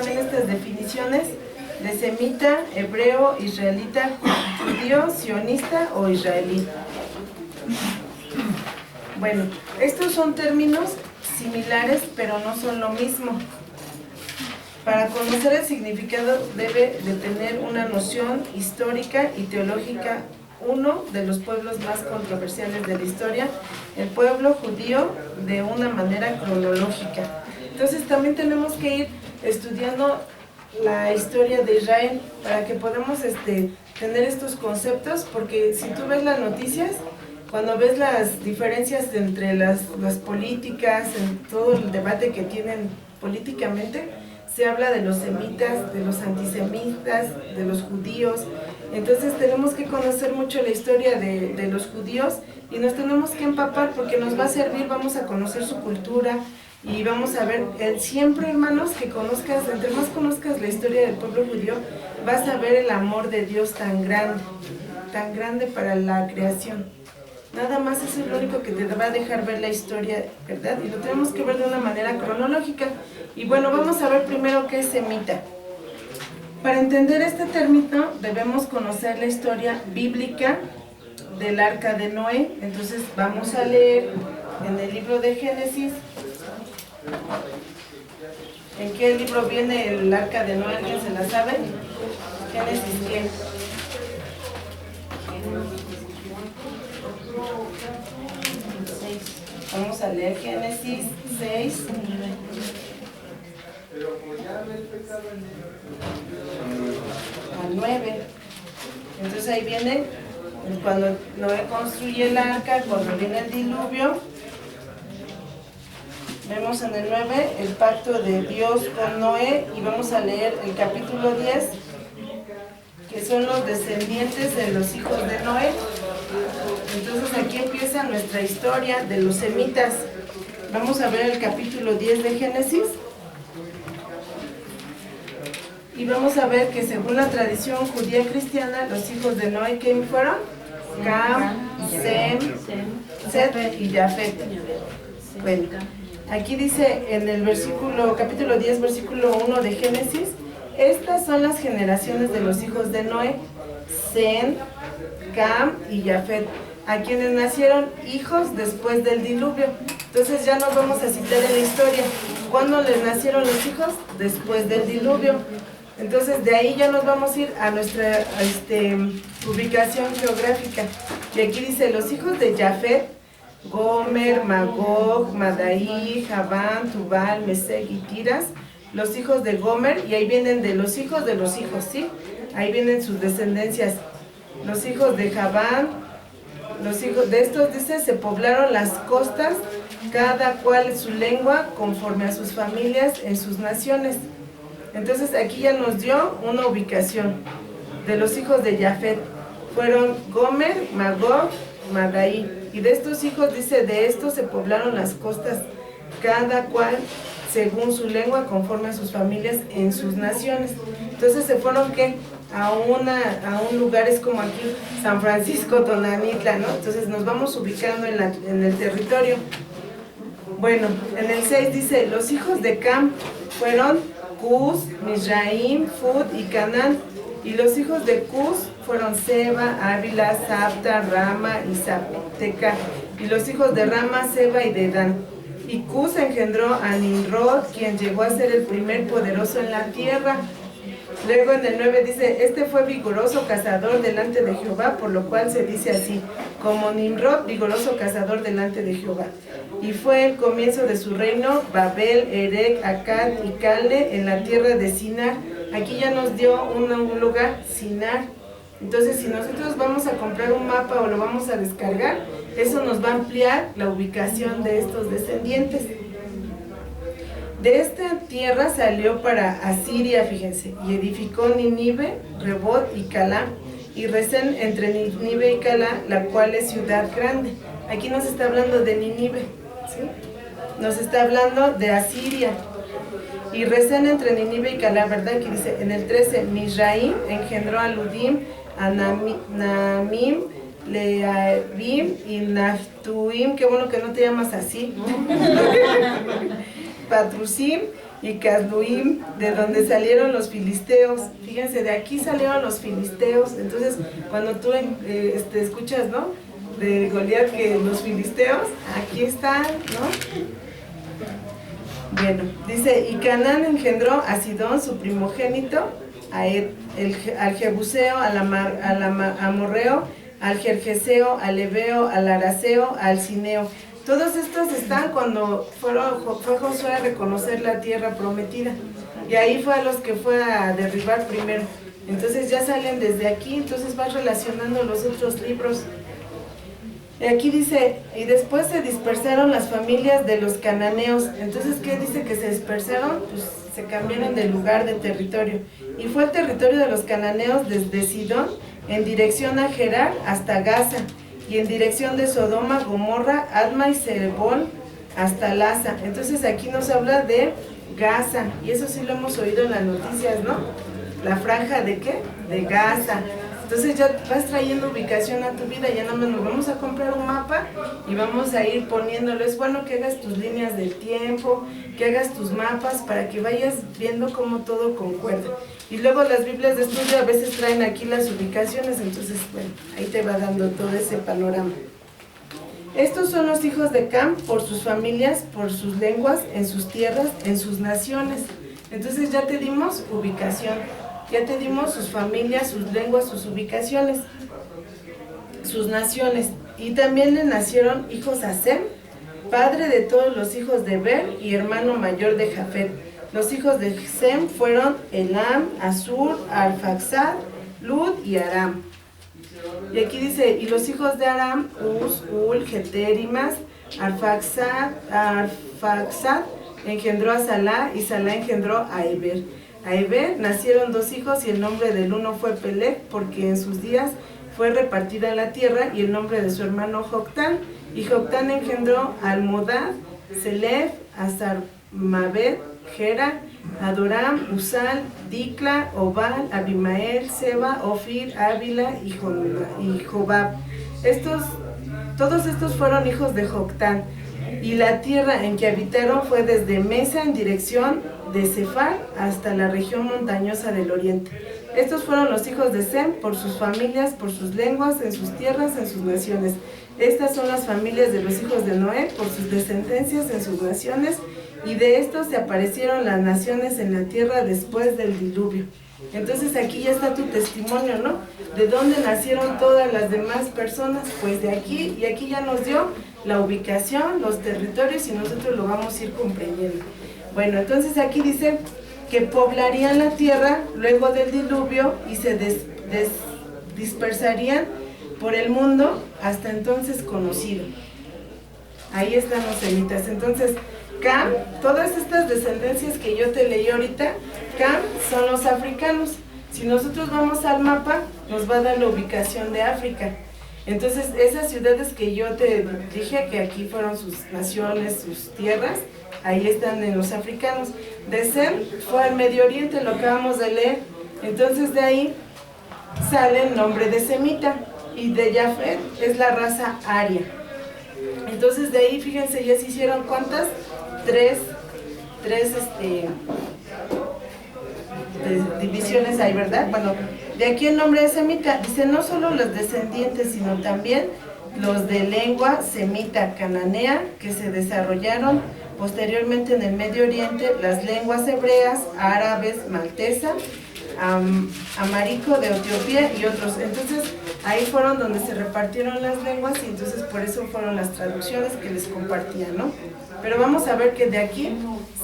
también estas definiciones de semita, hebreo, israelita, judío, sionista o israelí. Bueno, estos son términos similares, pero no son lo mismo. Para conocer el significado debe de tener una noción histórica y teológica. Uno de los pueblos más controversiales de la historia, el pueblo judío, de una manera cronológica. Entonces también tenemos que ir estudiando la historia de Israel para que podamos tener estos conceptos, porque si tú ves las noticias, cuando ves las diferencias entre las políticas, en todo el debate que tienen políticamente, se habla de los semitas, de los antisemitas, de los judíos. Entonces tenemos que conocer mucho la historia de los judíos y nos tenemos que empapar porque nos va a servir, vamos a conocer su cultura y vamos a ver, siempre hermanos, que conozcas, entre más conozcas la historia del pueblo judío, vas a ver el amor de Dios tan grande para la creación. Nada más eso es lo único que te va a dejar ver la historia, ¿verdad? Y lo tenemos que ver de una manera cronológica. Y bueno, vamos a ver primero qué es semita. Para entender este término debemos conocer la historia bíblica del arca de Noé. Entonces vamos a leer en el libro de Génesis. ¿En qué libro viene el arca de Noé? ¿Alguien se la sabe? Génesis, ¿qué? Vamos a leer Génesis 6. Al 9. Entonces ahí viene cuando Noé construye el arca, cuando viene el diluvio. Vemos en el 9 el pacto de Dios con Noé y vamos a leer el capítulo 10, que son los descendientes de los hijos de Noé. Entonces aquí empieza nuestra historia de los semitas. Vamos a ver el capítulo 10 de Génesis. Y vamos a ver que según la tradición judía cristiana, los hijos de Noé, ¿quién fueron? Cam, Sem, Set y Jafet. Bueno, aquí dice en el capítulo 10, versículo 1 de Génesis, estas son las generaciones de los hijos de Noé, Sem, Cam y Jafet, a quienes nacieron hijos después del diluvio. Entonces ya nos vamos a citar en la historia. ¿Cuándo les nacieron los hijos? Después del diluvio. Entonces de ahí ya nos vamos a ir a nuestra ubicación geográfica. Y aquí dice, los hijos de Jafet, Gomer, Magog, Madai, Javán, Tubal, Mesec y Tiras, los hijos de Gomer, y ahí vienen de los hijos, ¿sí? Ahí vienen sus descendencias. Los hijos de Javán, los hijos de estos, dice, se poblaron las costas, cada cual su lengua, conforme a sus familias en sus naciones. Entonces aquí ya nos dio una ubicación. De los hijos de Jafet fueron Gomer, Magog, Madai. Y de estos hijos, dice, de estos se poblaron las costas, cada cual según su lengua, conforme a sus familias en sus naciones. Entonces se fueron, ¿qué? A un lugar, es como aquí San Francisco, Tonanitla, ¿no? Entonces nos vamos ubicando en el territorio. Bueno, en el 6 dice, los hijos de Cam fueron Cus, Mizraim, Fud y Canaán. Y los hijos de Cus fueron Seba, Ávila, Sapta, Rama y Zapteca. Y los hijos de Rama, Seba y Dedán. Y Cus engendró a Nimrod, quien llegó a ser el primer poderoso en la tierra. Luego en el 9 dice, este fue vigoroso cazador delante de Jehová, por lo cual se dice así, como Nimrod, vigoroso cazador delante de Jehová. Y fue el comienzo de su reino, Babel, Erec, Akkad y Calne, en la tierra de Sinar. Aquí ya nos dio un lugar, Sinar. Entonces, si nosotros vamos a comprar un mapa o lo vamos a descargar, eso nos va a ampliar la ubicación de estos descendientes. De esta tierra salió para Asiria, fíjense, y edificó Nínive, Rebot y Calá, y Resén entre Nínive y Calá, la cual es ciudad grande. Aquí nos está hablando de Nínive, ¿sí? Nos está hablando de Asiria. Y Resén entre Nínive y Calá, ¿verdad? Aquí dice, en el 13, Mizraim engendró a Ludim, a Namim, Leabim y Naftuim. Qué bueno que no te llamas así. Patrusim, y Casluim, de donde salieron los filisteos. Fíjense, de aquí salieron los filisteos. Entonces, cuando tú escuchas, ¿no?, de Goliat, que los filisteos, aquí están, ¿no? Bueno, dice, y Canaán engendró a Sidón, su primogénito, al Jebuseo, al Amorreo, al Gergeseo, al Ebeo, al Araseo, al Cineo. Todos estos están cuando fue Josué a reconocer la tierra prometida. Y ahí fue a los que fue a derribar primero. Entonces ya salen desde aquí, entonces vas relacionando los otros libros. Y aquí dice, y después se dispersaron las familias de los cananeos. Entonces, ¿qué dice que se dispersaron? Pues se cambiaron de lugar, de territorio. Y fue el territorio de los cananeos desde Sidón, en dirección a Gerar hasta Gaza, y en dirección de Sodoma, Gomorra, Adma y Zebón hasta Laza. Entonces aquí nos habla de Gaza, y eso sí lo hemos oído en las noticias, ¿no? La franja de ¿qué? De Gaza. Entonces ya vas trayendo ubicación a tu vida, ya nada más nos vamos a comprar un mapa y vamos a ir poniéndolo. Es bueno que hagas tus líneas del tiempo, que hagas tus mapas para que vayas viendo cómo todo concuerda. Y luego las Biblias de estudio a veces traen aquí las ubicaciones, entonces bueno, ahí te va dando todo ese panorama. Estos son los hijos de Cam por sus familias, por sus lenguas, en sus tierras, en sus naciones. Entonces ya te dimos ubicación. Ya te dimos sus familias, sus lenguas, sus ubicaciones, sus naciones. Y también le nacieron hijos a Sem, padre de todos los hijos de Ber y hermano mayor de Jafet. Los hijos de Sem fueron Elam, Asur, Arfaxad, Lud y Aram. Y aquí dice, y los hijos de Aram, Uz, Ul, Geter y Mas. Arfaxad engendró a Salá y Salá engendró a Eber. A Eber nacieron dos hijos y el nombre del uno fue Peleg, porque en sus días fue repartida la tierra, y el nombre de su hermano Joctán. Y Joctán engendró a Almodad, Selef, Azarmabet, Gera, Adoram, Usal, Dicla, Obal, Abimael, Seba, Ofir, Ávila y Jobab. Todos estos fueron hijos de Joctán. Y la tierra en que habitaron fue desde Mesa en dirección de Cefar hasta la región montañosa del oriente. Estos fueron los hijos de Sem por sus familias, por sus lenguas, en sus tierras, en sus naciones. Estas son las familias de los hijos de Noé por sus descendencias en sus naciones, y de estos se aparecieron las naciones en la tierra después del diluvio. Entonces aquí ya está tu testimonio, ¿no? ¿De dónde nacieron todas las demás personas? Pues de aquí, y aquí ya nos dio la ubicación, los territorios, y nosotros lo vamos a ir comprendiendo. Bueno, entonces aquí dice que poblarían la tierra luego del diluvio y se dispersarían por el mundo hasta entonces conocido. Ahí están los semitas. Entonces, Cam, todas estas descendencias que yo te leí ahorita, Cam son los africanos. Si nosotros vamos al mapa, nos va a dar la ubicación de África. Entonces, esas ciudades que yo te dije que aquí fueron sus naciones, sus tierras, ahí están en los africanos. De Sem fue al Medio Oriente, lo acabamos de leer. Entonces, de ahí sale el nombre de semita, y de Jafet es la raza aria. Entonces, de ahí, fíjense, ya se hicieron ¿cuántas? Tres divisiones hay, ¿verdad? Bueno, de aquí el nombre de semita, dice no solo los descendientes, sino también los de lengua semita cananea que se desarrollaron posteriormente en el Medio Oriente, las lenguas hebreas, árabes, maltesa, amarico de Etiopía y otros. Entonces ahí fueron donde se repartieron las lenguas, y entonces por eso fueron las traducciones que les compartían, ¿no? Pero vamos a ver que de aquí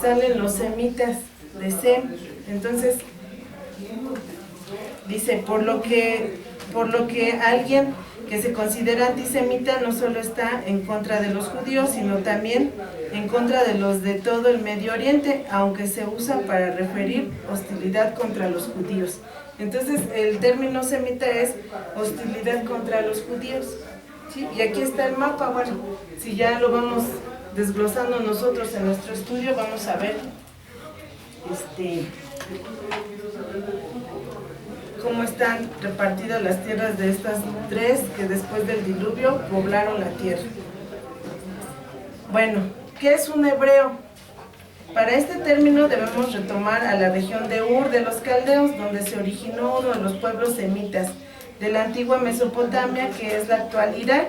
salen los semitas de Sem. Entonces dice, por lo que alguien que se considera antisemita no solo está en contra de los judíos, sino también en contra de los de todo el Medio Oriente, aunque se usa para referir hostilidad contra los judíos. Entonces el término semita es hostilidad contra los judíos, ¿sí? Y aquí está el mapa. Bueno, si ya lo vamos desglosando nosotros en nuestro estudio, vamos a ver cómo están repartidas las tierras de estas tres que después del diluvio poblaron la tierra. Bueno, ¿qué es un hebreo? Para este término debemos retomar a la región de Ur de los Caldeos, donde se originó uno de los pueblos semitas de la antigua Mesopotamia, que es la actual Irak.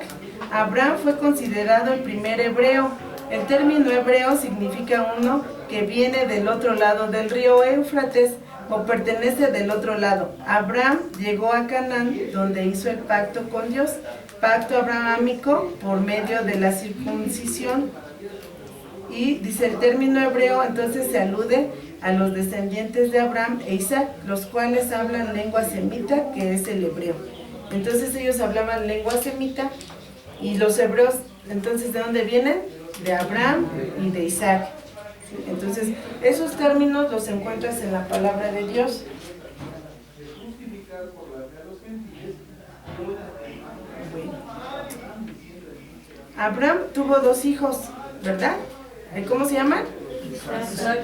Abraham fue considerado el primer hebreo. El término hebreo significa uno que viene del otro lado del río Éufrates o pertenece del otro lado. Abraham llegó a Canaán, donde hizo el pacto con Dios, pacto abrahámico por medio de la circuncisión. Y dice el término hebreo, entonces se alude a los descendientes de Abraham e Isaac, los cuales hablan lengua semita, que es el hebreo. Entonces ellos hablaban lengua semita, y los hebreos, entonces, ¿de dónde vienen? De Abraham y de Isaac. Entonces, esos términos los encuentras en la palabra de Dios. Bueno. Abraham tuvo 2 hijos, ¿verdad? ¿Cómo se llaman? Isaac.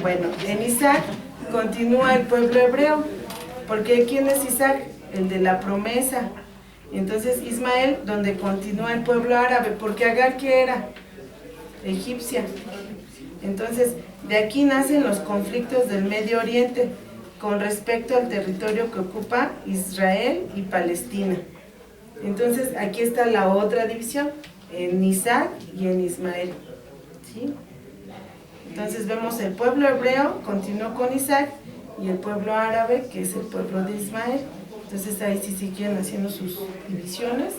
Bueno, en Isaac continúa el pueblo hebreo, porque ¿quién es Isaac? El de la promesa. Entonces Ismael, donde continúa el pueblo árabe, porque Agar, ¿qué era? Egipcia. Entonces, de aquí nacen los conflictos del Medio Oriente con respecto al territorio que ocupa Israel y Palestina. Entonces, aquí está la otra división, en Isaac y en Ismael. ¿Sí? Entonces vemos el pueblo hebreo continuó con Isaac y el pueblo árabe, que es el pueblo de Ismael. Entonces ahí sí siguen haciendo sus divisiones.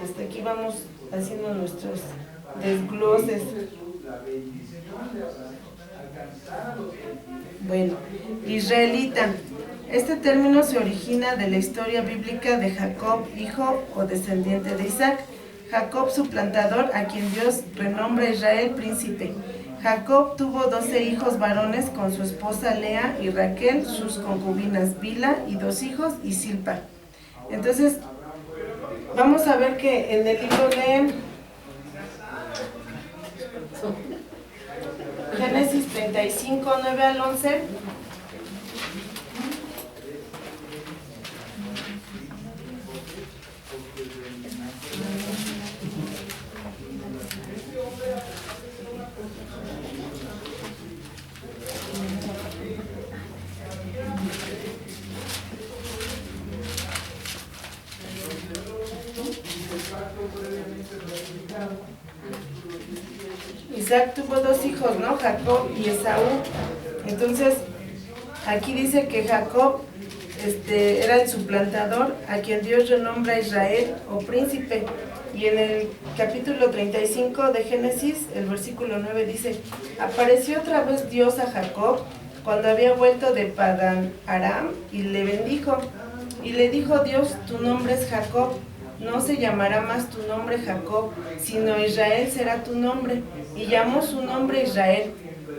Hasta aquí vamos haciendo nuestros desgloses. Bueno, israelita. Este término se origina de la historia bíblica de Jacob, hijo o descendiente de Isaac. Jacob, suplantador, a quien Dios renombra Israel príncipe. Jacob tuvo 12 hijos varones con su esposa Lea y Raquel, sus concubinas Bila y 2 hijos y Silpa. Entonces, vamos a ver que en el libro de Génesis 35, 9 al 11, Isaac tuvo 2 hijos, ¿no? Jacob y Esaú. Entonces, aquí dice que Jacob era el suplantador, a quien Dios renombra Israel o príncipe. Y en el capítulo 35 de Génesis, el versículo 9 dice: apareció otra vez Dios a Jacob cuando había vuelto de Padán Aram y le bendijo. Y le dijo Dios: tu nombre es Jacob, no se llamará más tu nombre Jacob, sino Israel será tu nombre. Y llamó su nombre Israel.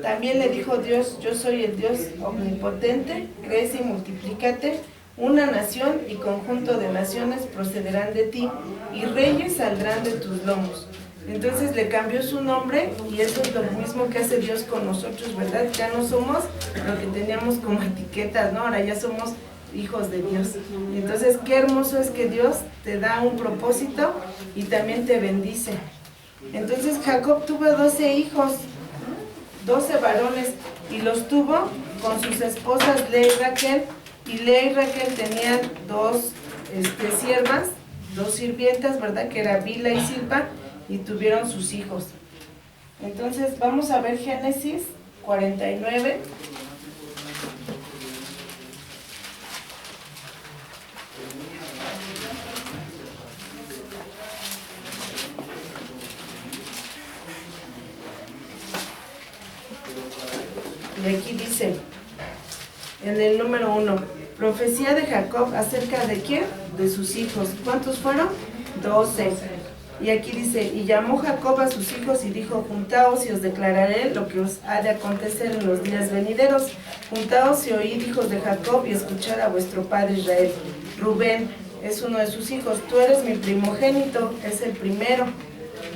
También le dijo Dios: yo soy el Dios omnipotente, crece y multiplícate. Una nación y conjunto de naciones procederán de ti, y reyes saldrán de tus lomos. Entonces le cambió su nombre, y eso es lo mismo que hace Dios con nosotros, ¿verdad? Ya no somos lo que teníamos como etiquetas, ¿no? Ahora ya somos hijos de Dios. Entonces, qué hermoso es que Dios te da un propósito y también te bendice. Entonces, Jacob tuvo 12 hijos, 12 varones, y los tuvo con sus esposas Lea y Raquel. Y Lea y Raquel tenían 2 siervas, 2 sirvientas, ¿verdad? Que era Bila y Silpa, y tuvieron sus hijos. Entonces, vamos a ver Génesis 49. Y aquí dice, en el número 1, profecía de Jacob acerca de ¿quién? De sus hijos. ¿Cuántos fueron? 12. Y aquí dice, y llamó Jacob a sus hijos y dijo: juntaos y os declararé lo que os ha de acontecer en los días venideros. Juntaos y oíd, hijos de Jacob, y escuchad a vuestro padre Israel. Rubén es uno de sus hijos, tú eres mi primogénito, es el primero,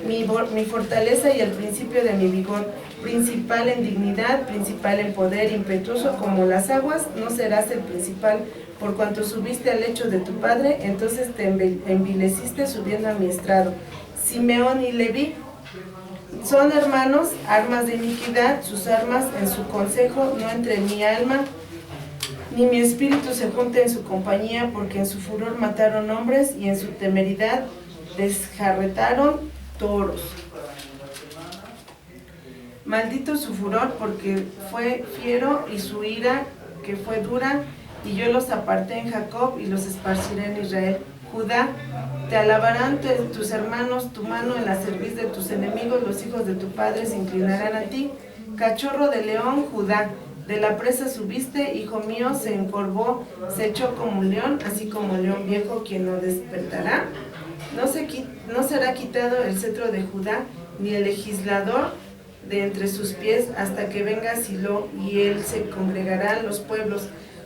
mi fortaleza y el principio de mi vigor, principal en dignidad, principal en poder, impetuoso como las aguas, no serás el principal, por cuanto subiste al lecho de tu padre, entonces te envileciste subiendo a mi estrado. Simeón y Leví, Son hermanos, armas de iniquidad, sus armas en su consejo, no entre mi alma ni mi espíritu se junte en su compañía, porque en su furor mataron hombres y en su temeridad desjarretaron toros. Maldito su furor, porque fue fiero, y su ira, que fue dura, y yo los aparté en Jacob y los esparciré en Israel. Judá, te alabarán tus hermanos, tu mano en la cerviz de tus enemigos, los hijos de tu padre se inclinarán a ti. Cachorro de león, Judá, de la presa subiste, hijo mío, se encorvó, se echó como un león, así como león viejo, quien no despertará. No será quitado el cetro de Judá, ni el legislador de entre sus pies, hasta que venga Silo, y él se congregará los pueblos,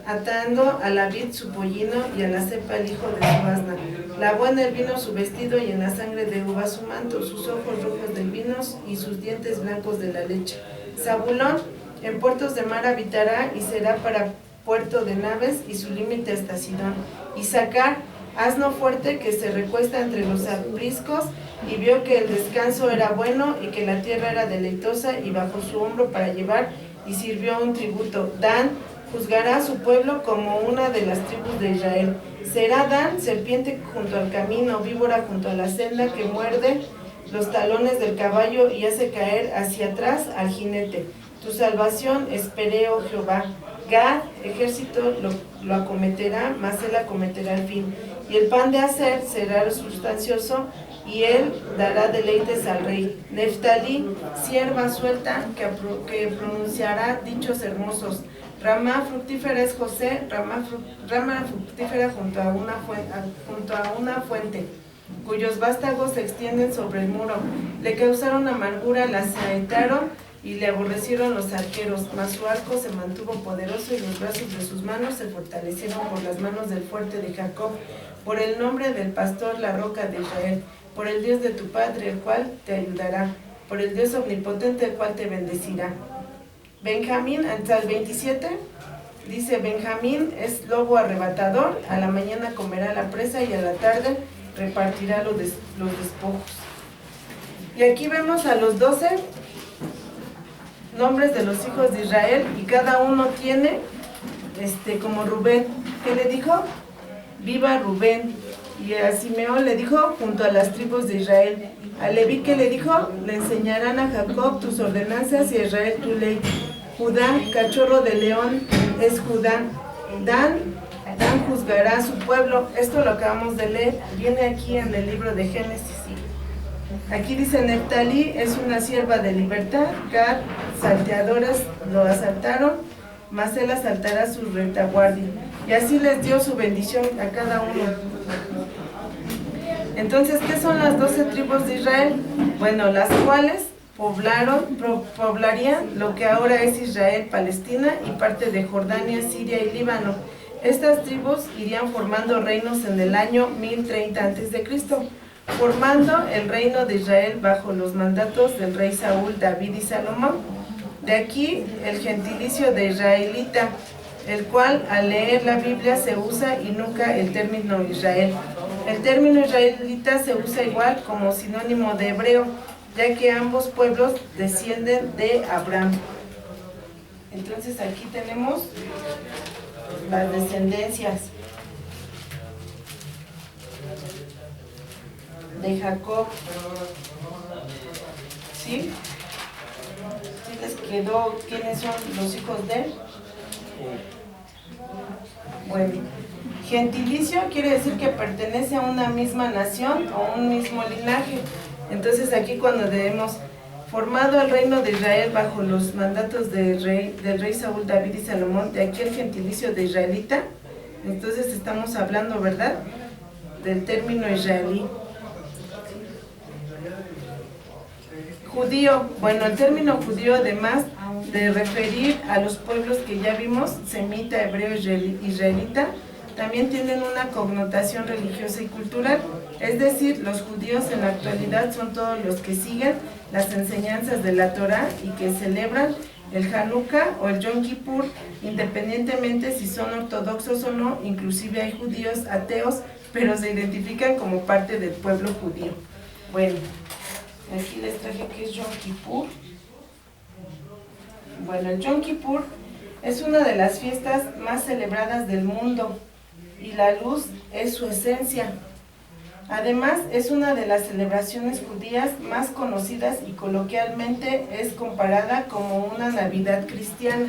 atando a la vid su pollino y a la cepa el hijo de su asna. Lavó en el vino su vestido y en la sangre de uva su manto, sus ojos rojos del vino y sus dientes blancos de la leche. Zabulón en puertos de mar habitará y será para puerto de naves, y su límite hasta Sidón. Isaacar, asno fuerte que se recuesta entre los apriscos, y vio que el descanso era bueno y que la tierra era deleitosa, y bajó su hombro para llevar y sirvió un tributo. Dan juzgará a su pueblo como una de las tribus de Israel. Será Dan serpiente junto al camino, víbora junto a la senda, que muerde los talones del caballo y hace caer hacia atrás al jinete. Tu salvación esperé, oh Jehová. Gad, ejército lo acometerá, mas él acometerá al fin. Y el pan de hacer será sustancioso, y él dará deleites al rey. Neftalí, sierva suelta, que pronunciará dichos hermosos. Rama fructífera es José, rama fructífera junto a una fuente, cuyos vástagos se extienden sobre el muro. Le causaron amargura, la saetaron y le aborrecieron los arqueros, mas su arco se mantuvo poderoso y los brazos de sus manos se fortalecieron por las manos del fuerte de Jacob, por el nombre del pastor, la roca de Israel, por el Dios de tu padre, el cual te ayudará, por el Dios omnipotente, el cual te bendecirá. Benjamín, hasta el 27, dice: Benjamín es lobo arrebatador, a la mañana comerá la presa y a la tarde repartirá los despojos. Y aquí vemos a los 12 nombres de los hijos de Israel, y cada uno tiene como Rubén. ¿Qué le dijo? Viva Rubén. Y a Simeón le dijo: junto a las tribus de Israel. A Leví, ¿qué le dijo? Le enseñarán a Jacob tus ordenanzas y a Israel tu ley. Judá, cachorro de león, es Judá. Dan juzgará a su pueblo. Esto lo acabamos de leer, viene aquí en el libro de Génesis. Aquí dice: Neftalí es una sierva de libertad. Gad, salteadoras lo asaltaron, mas él asaltará su retaguardia. Y así les dio su bendición a cada uno. Entonces, ¿qué son las 12 tribus de Israel? Bueno, las cuales poblarían lo que ahora es Israel, Palestina y parte de Jordania, Siria y Líbano. Estas tribus irían formando reinos en el año 1030 a.C., formando el reino de Israel bajo los mandatos del rey Saúl, David y Salomón. De aquí el gentilicio de israelita, el cual al leer la Biblia se usa y nunca el término Israel. El término israelita se usa igual como sinónimo de hebreo, ya que ambos pueblos descienden de Abraham. Entonces aquí tenemos las descendencias de Jacob. ¿Sí? ¿Sí les quedó quiénes son los hijos de él? Bueno, gentilicio quiere decir que pertenece a una misma nación o un mismo linaje. Entonces aquí cuando debemos formado el reino de Israel bajo los mandatos del rey Saúl, David y Salomón, de aquí el gentilicio de israelita, entonces estamos hablando, ¿verdad?, del término israelí. Judío, bueno, el término judío, además de referir a los pueblos que ya vimos, semita, hebreo, israelita, también tienen una connotación religiosa y cultural. Es decir, los judíos en la actualidad son todos los que siguen las enseñanzas de la Torá y que celebran el Hanukkah o el Yom Kippur, independientemente si son ortodoxos o no. Inclusive hay judíos ateos, pero se identifican como parte del pueblo judío. Bueno, Aquí les traje que es Yom Kippur. Bueno, el Yom Kippur es una de las fiestas más celebradas del mundo y la luz es su esencia. Además, es una de las celebraciones judías más conocidas y coloquialmente es comparada como una Navidad cristiana.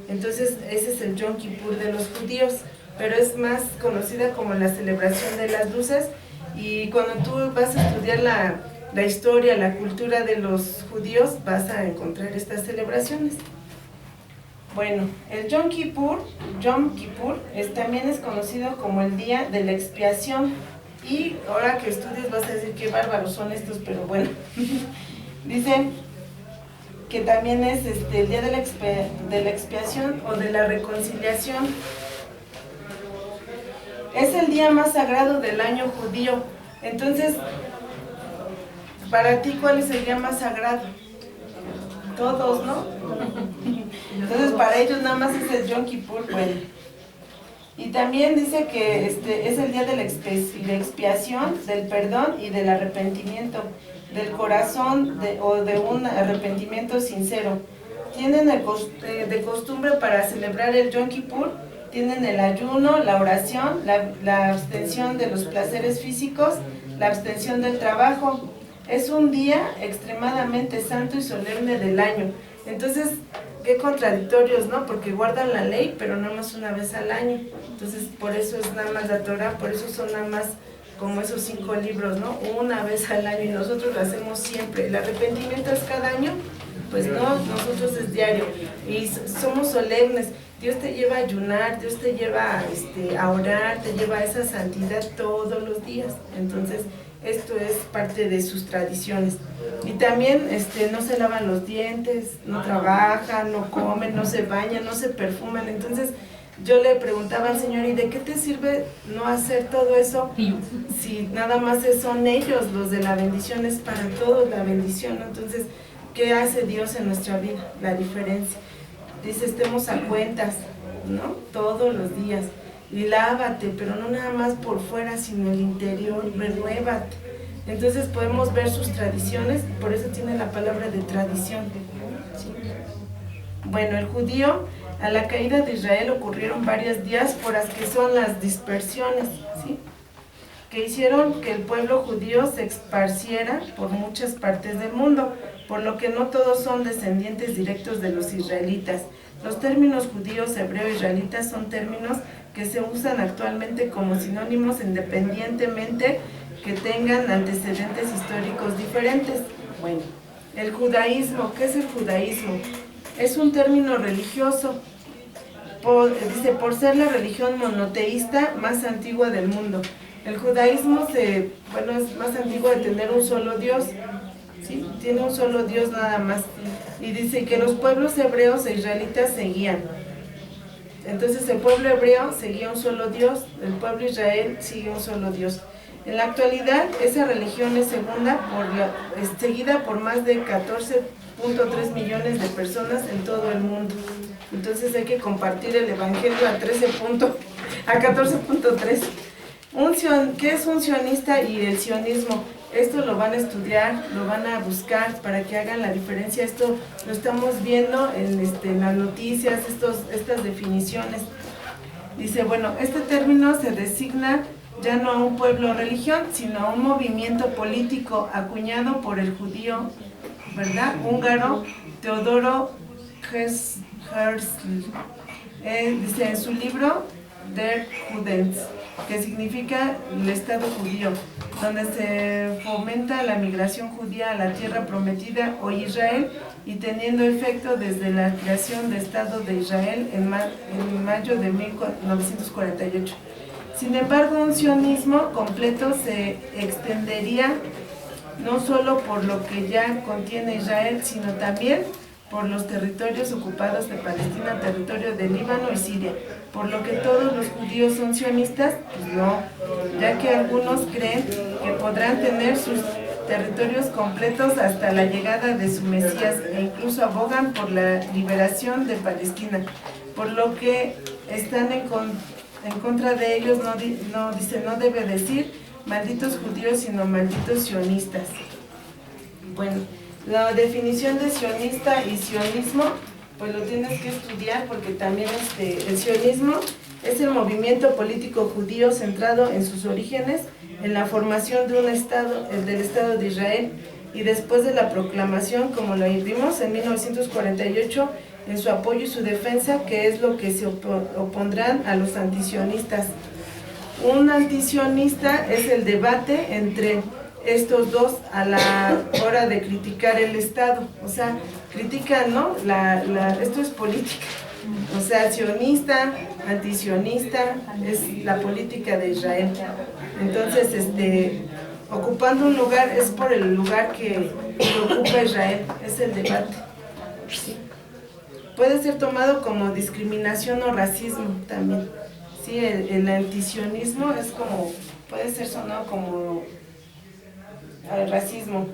Entonces, ese es el Yom Kippur de los judíos, pero es más conocida como la celebración de las luces. Y cuando tú vas a estudiar la historia, la cultura de los judíos, vas a encontrar estas celebraciones. Bueno, el Yom Kippur también es conocido como el día de la expiación. Y ahora que estudies vas a decir qué bárbaros son estos, pero bueno. Dice que también es el día de la expiación o de la reconciliación. Es el día más sagrado del año judío. Entonces, para ti, ¿cuál es el día más sagrado? Todos, ¿no? Entonces, para ellos nada más es el Yom Kippur, bueno. Y también dice que es el día de la expiación, del perdón y del arrepentimiento, del corazón o de un arrepentimiento sincero. Tienen de costumbre para celebrar el Yom Kippur, tienen el ayuno, la oración, la abstención de los placeres físicos, la abstención del trabajo. Es un día extremadamente santo y solemne del año. Entonces, qué contradictorios, ¿no? Porque guardan la ley, pero nada más una vez al año. Entonces, por eso es nada más la Torah, por eso son nada más como esos 5 libros, ¿no? Una vez al año, y nosotros lo hacemos siempre. El arrepentimiento es cada año, pues no, nosotros es diario. Y somos solemnes. Dios te lleva a ayunar, Dios te lleva a orar, te lleva a esa santidad todos los días. Entonces, esto es parte de sus tradiciones. Y también no se lavan los dientes, no trabajan, no comen, no se bañan, no se perfuman. Entonces yo le preguntaba al Señor, ¿y de qué te sirve no hacer todo eso? Si nada más son ellos los de la bendición, es para todos la bendición, ¿no? Entonces, ¿qué hace Dios en nuestra vida? La diferencia. Dice, estemos a cuentas, ¿no? Todos los días. Y lávate, pero no nada más por fuera, sino el interior, renuévate. Entonces podemos ver sus tradiciones, por eso tiene la palabra de tradición. ¿Sí? Bueno, el judío, a la caída de Israel ocurrieron varias diásporas, que son las dispersiones, ¿sí? Que hicieron que el pueblo judío se esparciera por muchas partes del mundo, por lo que no todos son descendientes directos de los israelitas. Los términos judíos, hebreo, israelitas son términos que se usan actualmente como sinónimos independientemente que tengan antecedentes históricos diferentes. Bueno, el judaísmo, ¿qué es el judaísmo? Es un término religioso, dice, por ser la religión monoteísta más antigua del mundo. El judaísmo es más antiguo de tener un solo Dios, ¿sí? Tiene un solo Dios nada más. Y dice que los pueblos hebreos e israelitas seguían. Entonces el pueblo hebreo seguía un solo Dios, el pueblo Israel sigue un solo Dios. En la actualidad, esa religión es seguida por más de 14.3 millones de personas en todo el mundo. Entonces hay que compartir el evangelio a 14.3. ¿Qué es un sionista y el sionismo? Esto lo van a estudiar, lo van a buscar para que hagan la diferencia. Esto lo estamos viendo en las noticias, estas definiciones. Dice, bueno, este término se designa ya no a un pueblo o religión, sino a un movimiento político acuñado por el judío, ¿verdad?, húngaro Teodoro Herzl. Dice en su libro Der Judens, que significa el Estado judío, donde se fomenta la migración judía a la tierra prometida o Israel, y teniendo efecto desde la creación del Estado de Israel en mayo de 1948. Sin embargo, un sionismo completo se extendería no solo por lo que ya contiene Israel, sino también por los territorios ocupados de Palestina, territorio de Líbano y Siria. Por lo que todos los judíos son sionistas, pues no, ya que algunos creen que podrán tener sus territorios completos hasta la llegada de su Mesías, e incluso abogan por la liberación de Palestina, por lo que están en contra de ellos. No debe decir malditos judíos, sino malditos sionistas. Bueno, la definición de sionista y sionismo, pues lo tienes que estudiar porque también el sionismo es el movimiento político judío centrado en sus orígenes, en la formación de un Estado, el del Estado de Israel, y después de la proclamación, como lo vimos en 1948, en su apoyo y su defensa, que es lo que se opondrán a los antisionistas. Un antisionista es el debate entre estos dos a la hora de criticar el Estado, o sea, critican, ¿no? Esto es política, o sea, sionista, antisionista, es la política de Israel. Entonces, ocupando un lugar es por el lugar que ocupa Israel, es el debate. ¿Sí? Puede ser tomado como discriminación o racismo también. Sí, el antisionismo es como, puede ser sonado como el racismo.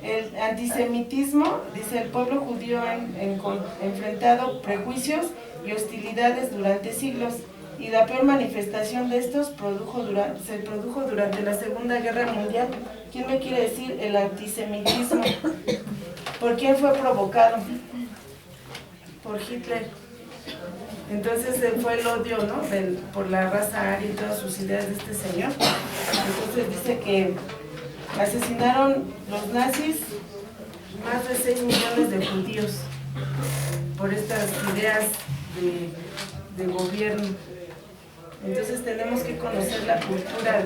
El antisemitismo, dice, el pueblo judío ha enfrentado prejuicios y hostilidades durante siglos, y la peor manifestación de estos se produjo durante la Segunda Guerra Mundial. ¿Quién me quiere decir el antisemitismo? ¿Por quién fue provocado? Por Hitler. Entonces fue el odio, ¿no? Por la raza aria y todas sus ideas de este señor. Entonces dice que asesinaron los nazis más de 6 millones de judíos por estas ideas de gobierno. Entonces tenemos que conocer la cultura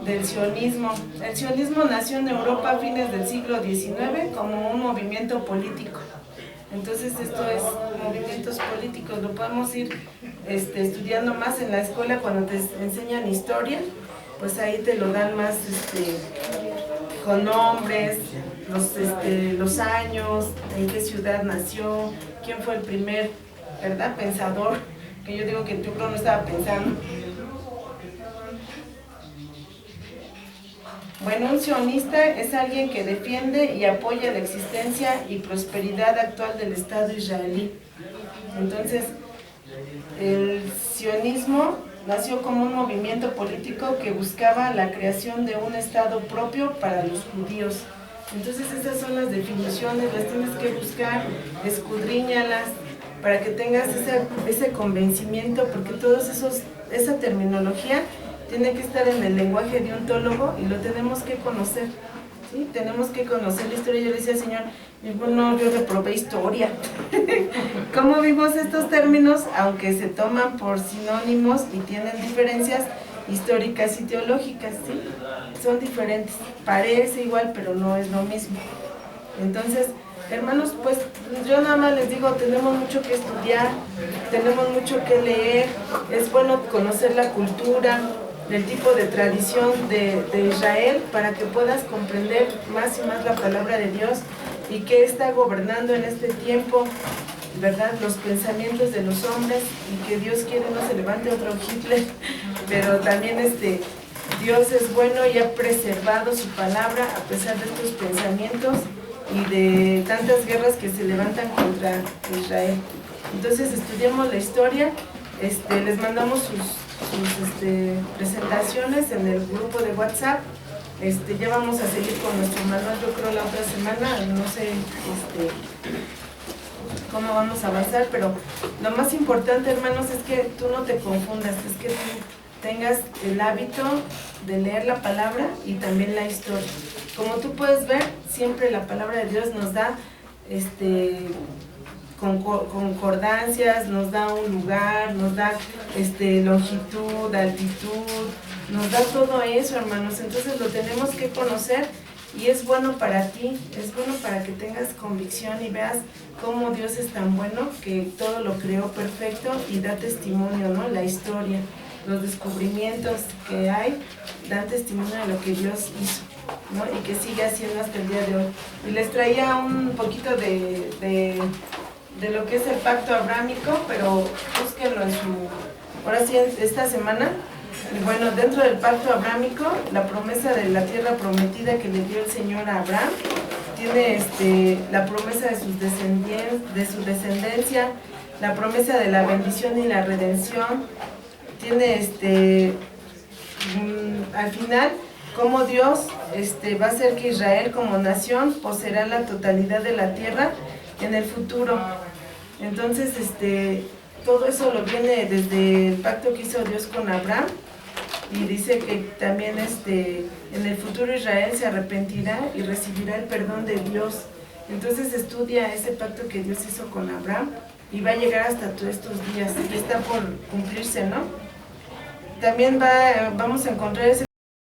del sionismo. El sionismo nació en Europa a fines del siglo XIX como un movimiento político. Entonces esto es movimientos políticos, lo podemos ir estudiando más en la escuela cuando te enseñan historia, pues ahí te lo dan más con nombres, los años, en qué ciudad nació, quién fue el primer, ¿verdad?, pensador, que yo digo que yo creo no estaba pensando. Bueno, un sionista es alguien que defiende y apoya la existencia y prosperidad actual del Estado israelí. Entonces, el sionismo nació como un movimiento político que buscaba la creación de un Estado propio para los judíos. Entonces, esas son las definiciones, las tienes que buscar, escudriñalas, para que tengas ese convencimiento, porque esa terminología tiene que estar en el lenguaje de un teólogo y lo tenemos que conocer, ¿sí? Tenemos que conocer la historia. Yo le decía, Señor, bueno, yo reprobé historia. ¿Cómo vimos estos términos? Aunque se toman por sinónimos y tienen diferencias históricas y teológicas, ¿sí? Son diferentes, parece igual, pero no es lo mismo. Entonces, hermanos, pues yo nada más les digo, tenemos mucho que estudiar, tenemos mucho que leer, es bueno conocer la cultura, el tipo de tradición de Israel, para que puedas comprender más y más la palabra de Dios y qué está gobernando en este tiempo, ¿verdad? Los pensamientos de los hombres, y que Dios quiere no se levante otro Hitler, pero también Dios es bueno y ha preservado su palabra a pesar de estos pensamientos y de tantas guerras que se levantan contra Israel. Entonces estudiamos la historia, les mandamos sus presentaciones en el grupo de WhatsApp. Ya vamos a seguir con nuestro manual, yo creo la otra semana, no sé cómo vamos a avanzar, pero lo más importante, hermanos, es que tú no te confundas, es que tú tengas el hábito de leer la palabra y también la historia. Como tú puedes ver, siempre la palabra de Dios nos da concordancias, nos da un lugar, nos da longitud, altitud, nos da todo eso, hermanos. Entonces lo tenemos que conocer y es bueno para ti, es bueno para que tengas convicción y veas cómo Dios es tan bueno, que todo lo creó perfecto y da testimonio, ¿no? La historia, los descubrimientos que hay dan testimonio de lo que Dios hizo, ¿no? Y que sigue haciendo hasta el día de hoy. Y les traía un poquito de lo que es el pacto abrámico, pero búsquenlo ahora sí, esta semana. Y bueno, dentro del pacto abrámico, la promesa de la tierra prometida que le dio el Señor a Abraham, tiene la promesa de su descendencia, la promesa de la bendición y la redención, tiene al final cómo Dios va a hacer que Israel como nación poseerá la totalidad de la tierra en el futuro. Entonces, todo eso lo viene desde el pacto que hizo Dios con Abraham, y dice que también en el futuro Israel se arrepentirá y recibirá el perdón de Dios. Entonces estudia ese pacto que Dios hizo con Abraham y va a llegar hasta todos estos días, y está por cumplirse, ¿no? También vamos a encontrar ese